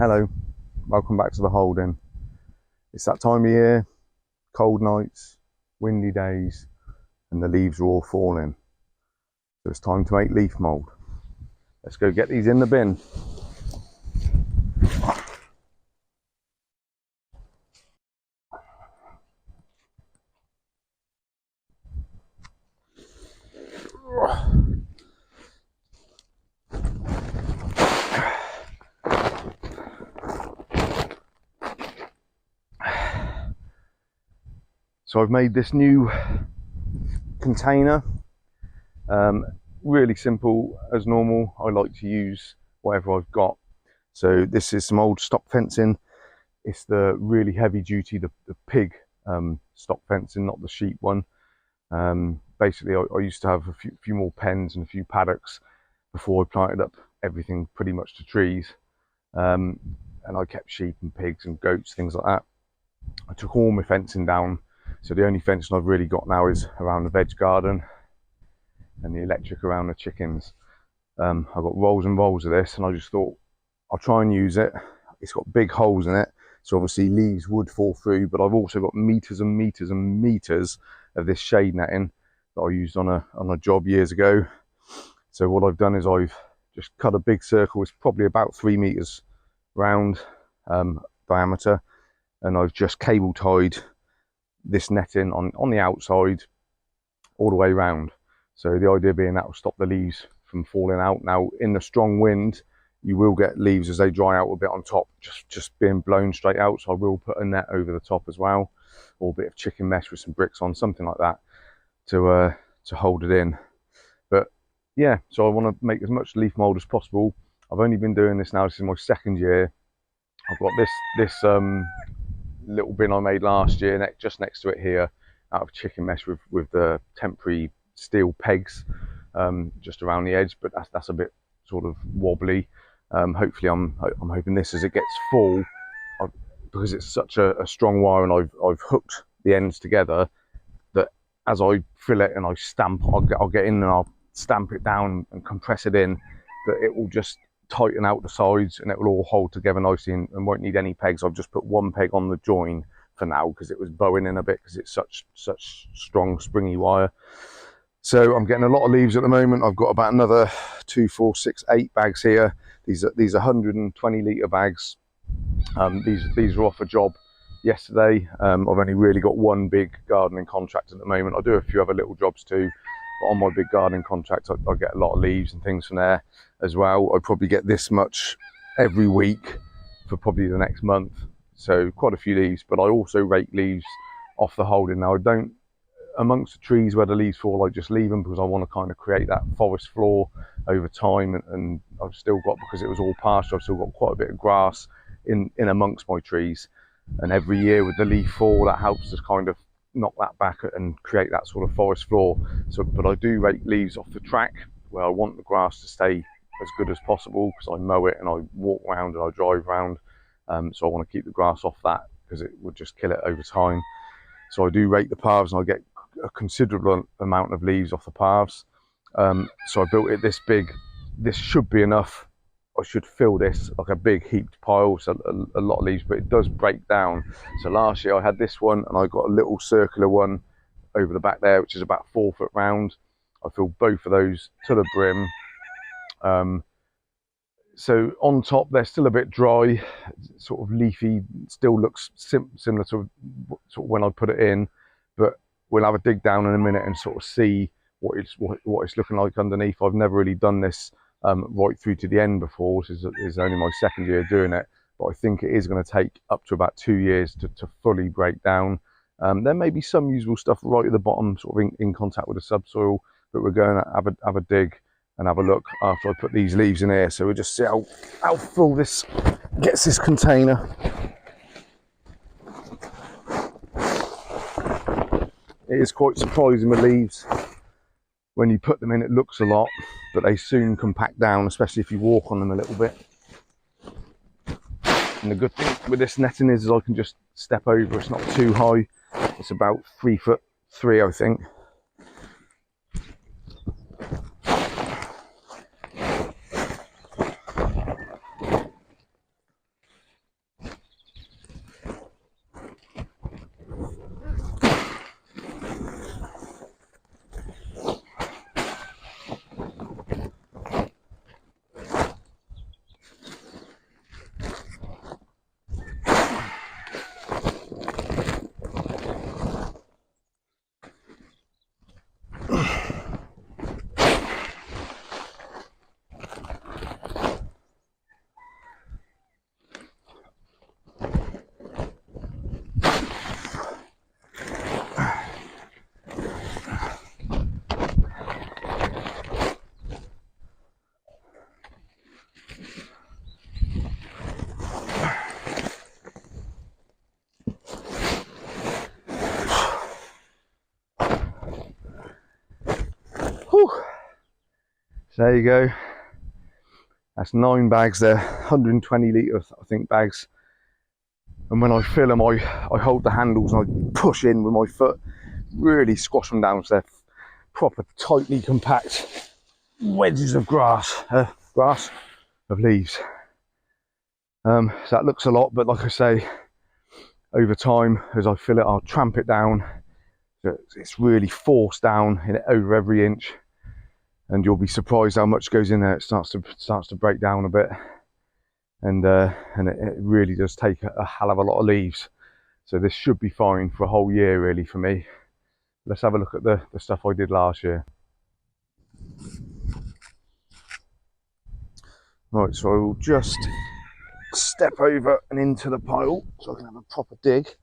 Hello, welcome back to the holding. It's that time of year, cold nights, windy days, and the leaves are all falling. So it's time to make leaf mould. Let's go get these in the bin. So I've made this new container, really simple as normal. I like to use whatever I've got. So this is some old stock fencing. It's the really heavy duty, the pig stock fencing, not the sheep one. Basically I used to have a few more pens and a few paddocks before I planted up everything pretty much to trees, and I kept sheep and pigs and goats, things like that. I took all my fencing down, so the only fencing I've really got now is around the veg garden and the electric around the chickens. I've got rolls and rolls of this, and I just thought I'll try and use it. It's got big holes in it, so obviously leaves would fall through, but I've also got meters and meters and meters of this shade netting that I used on a job years ago. So what I've done is I've just cut a big circle. It's probably about 3 meters round, diameter, and I've just cable tied this netting on the outside all the way around. So the idea being that will stop the leaves from falling out. Now in the strong wind you will get leaves as they dry out a bit on top just being blown straight out, so I will put a net over the top as well, or a bit of chicken mesh with some bricks on, something like that to hold it in. But yeah, so I want to make as much leaf mold as possible. I've only been doing this now, this is my second year. I've got this little bin I made last year just next to it here, out of chicken mesh with the temporary steel pegs just around the edge, but that's a bit sort of wobbly. Hopefully I'm hoping this, as it gets full, because it's such a strong wire and I've hooked the ends together, that as I fill it and I stamp, I'll get in and I'll stamp it down and compress it in, that it will just tighten out the sides and it will all hold together nicely and won't need any pegs. I've just put one peg on the join for now because it was bowing in a bit because it's such strong springy wire. So I'm getting a lot of leaves at the moment. I've got about another 2, 4, 6, 8 bags here. These are 120 litre bags. These are off a job yesterday. I've only really got one big gardening contract at the moment. I do a few other little jobs too, but on my big gardening contract I get a lot of leaves and things from there as well. I probably get this much every week for probably the next month, so quite a few leaves. But I also rake leaves off the holding. Now I don't, amongst the trees where the leaves fall, I just leave them because I want to kind of create that forest floor over time, and I've still got, because it was all pasture, I've still got quite a bit of grass in amongst my trees, and every year with the leaf fall that helps us kind of knock that back and create that sort of forest floor. So but I do rake leaves off the track where I want the grass to stay as good as possible, because I mow it and I walk around and I drive around, so I want to keep the grass off that because it would just kill it over time. So I do rake the paths and I get a considerable amount of leaves off the paths. So I built it this big. This should be enough. I should fill this like a big heaped pile, so a lot of leaves, but it does break down. So last year I had this one and I got a little circular one over the back there, which is about 4 foot round. I filled both of those to the brim. So on top they're still a bit dry, sort of leafy, still looks similar to sort of when I put it in, but we'll have a dig down in a minute and sort of see what it's looking like underneath. I've never really done this right through to the end before. This is only my second year doing it, but I think it is going to take up to about 2 years to fully break down. There may be some usable stuff right at the bottom, sort of in contact with the subsoil, but we're going to have a dig and have a look after I put these leaves in here. So we'll just see how full this gets, this container. It is quite surprising with leaves. When you put them in, it looks a lot, but they soon compact down, especially if you walk on them a little bit. And the good thing with this netting is I can just step over. It's not too high. It's about 3'3", I think. There you go. That's 9 bags there, 120 litre, I think, bags. And when I fill them, I hold the handles and I push in with my foot, really squash them down so they're proper tightly compact wedges of of leaves. So that looks a lot, but like I say, over time, as I fill it, I'll tramp it down. So it's really forced down in over every inch, and you'll be surprised how much goes in there. It starts to break down a bit, and it really does take a hell of a lot of leaves. So this should be fine for a whole year, really, for me. Let's have a look at the stuff I did last year. Right, so I will just step over and into the pile so I can have a proper dig.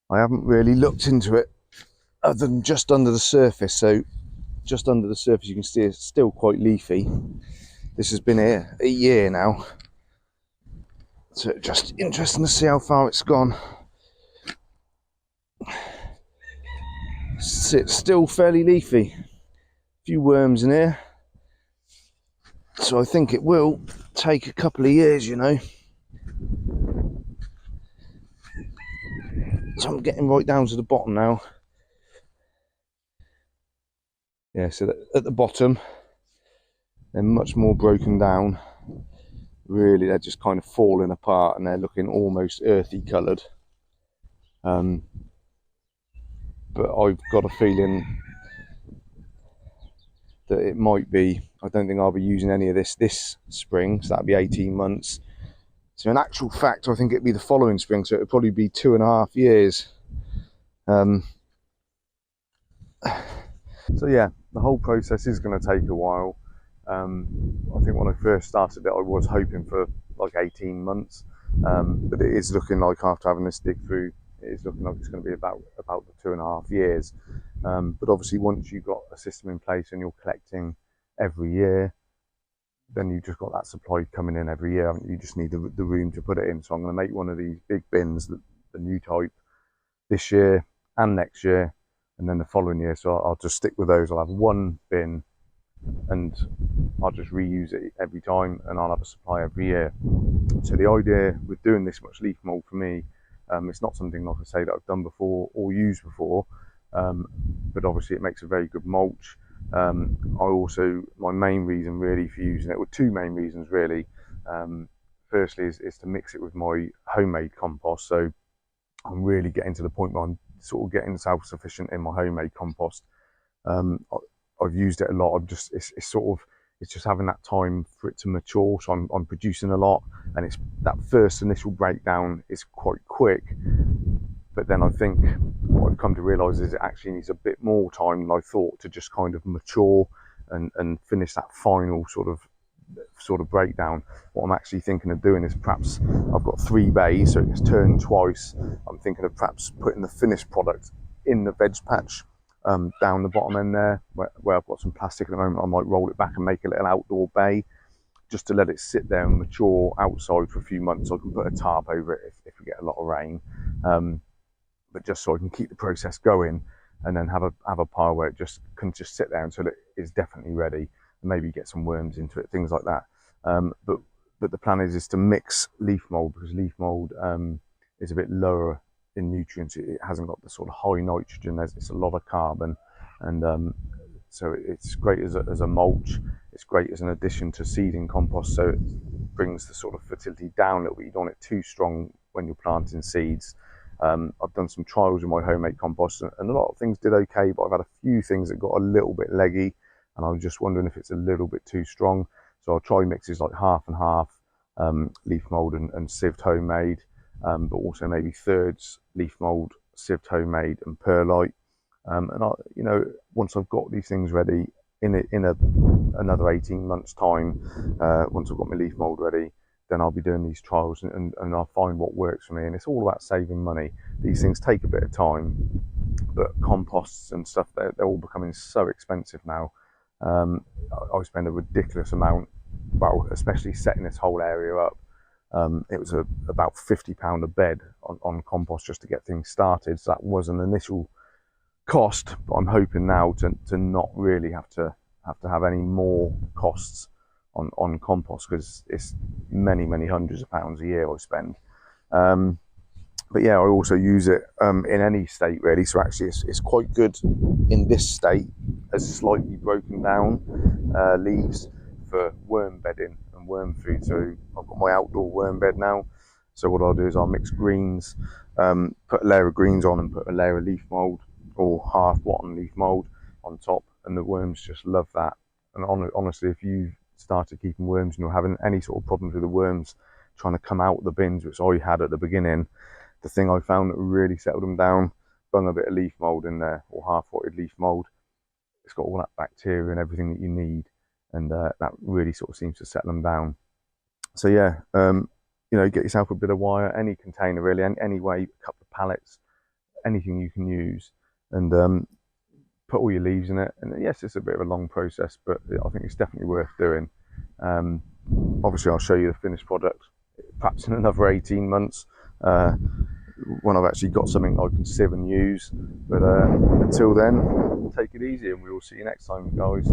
I haven't really looked into it other than just under the surface. So just under the surface you can see it's still quite leafy. This has been here a year now. So just interesting to see how far it's gone. It's still fairly leafy. A few worms in here. So I think it will take a couple of years, you know. So I'm getting right down to the bottom now. Yeah, so at the bottom, they're much more broken down. Really, they're just kind of falling apart and they're looking almost earthy coloured. But I've got a feeling that it might be, I don't think I'll be using any of this spring, so that'll be 18 months. So in actual fact, I think it'd be the following spring, so it'll probably be 2.5 years. So yeah, the whole process is going to take a while. I think when I first started it, I was hoping for like 18 months, but it is looking like after having this dig through, it is looking like it's going to be about the 2.5 years. But obviously once you've got a system in place and you're collecting every year, then you've just got that supply coming in every year. You just need the room to put it in. So I'm going to make one of these big bins, the new type, this year and next year, and then the following year. So I'll just stick with those. I'll have one bin and I'll just reuse it every time, and I'll have a supply every year. So the idea with doing this much leaf mold for me, it's not something, like I say, that I've done before or used before, but obviously it makes a very good mulch. My main reason really for using it, well, two main reasons really. Firstly is to mix it with my homemade compost. So I'm really getting to the point where I'm sort of getting self-sufficient in my homemade compost. I've used it a lot. It's just having that time for it to mature. So I'm producing a lot, and it's that first initial breakdown is quite quick. But then I think what I've come to realise is it actually needs a bit more time than I thought to just kind of mature and finish that final sort of breakdown. What I'm actually thinking of doing is, perhaps I've got 3 bays, so it gets turned twice. I'm thinking of perhaps putting the finished product in the veg patch down the bottom end there, where I've got some plastic at the moment. I might roll it back and make a little outdoor bay, just to let it sit there and mature outside for a few months. So I can put a tarp over it if we get a lot of rain, but just so I can keep the process going, and then have a pile where it can just sit there until it is definitely ready, and maybe get some worms into it, things like that. But the plan is to mix leaf mold, because leaf mold is a bit lower in nutrients. It hasn't got the sort of high nitrogen. It's a lot of carbon, and so it's great as a mulch. It's great as an addition to seeding compost, so it brings the sort of fertility down a little bit. You don't want it too strong when you're planting seeds. I've done some trials with my homemade compost, and a lot of things did okay, but I've had a few things that got a little bit leggy, and I was just wondering if it's a little bit too strong. So I'll try mixes like half and half, leaf mold and sieved homemade, but also maybe thirds leaf mold, sieved homemade, and perlite. And once I've got these things ready, in another 18 months time, once I've got my leaf mold ready, then I'll be doing these trials, and I'll find what works for me. And it's all about saving money. These things take a bit of time, but composts and stuff, they're all becoming so expensive now. I spend a ridiculous amount, well, especially setting this whole area up. It was about £50 a bed on compost just to get things started. So that was an initial cost, but I'm hoping now to not really have to have to have any more costs on compost, because it's many hundreds of pounds a year I spend. But yeah, I also use it in any state really. So actually it's quite good in this state as slightly broken down leaves for worm bedding and worm food. So I've got my outdoor worm bed now. So what I'll do is I'll mix greens, put a layer of greens on and put a layer of leaf mould or half rotten leaf mould on top, and the worms just love that. And honestly, if you started keeping worms and you're having any sort of problems with the worms trying to come out of the bins, which I had at the beginning, the thing I found that really settled them down, bung a bit of leaf mould in there, or half-rotted leaf mould. It's got all that bacteria and everything that you need, and that really sort of seems to settle them down. So yeah, you know, get yourself a bit of wire, any container really, any way, a couple of pallets, anything you can use, and put all your leaves in it. And yes, it's a bit of a long process, but I think it's definitely worth doing. Obviously I'll show you the finished product perhaps in another 18 months when I've actually got something I can sieve and use. But until then, take it easy, and we will see you next time, guys.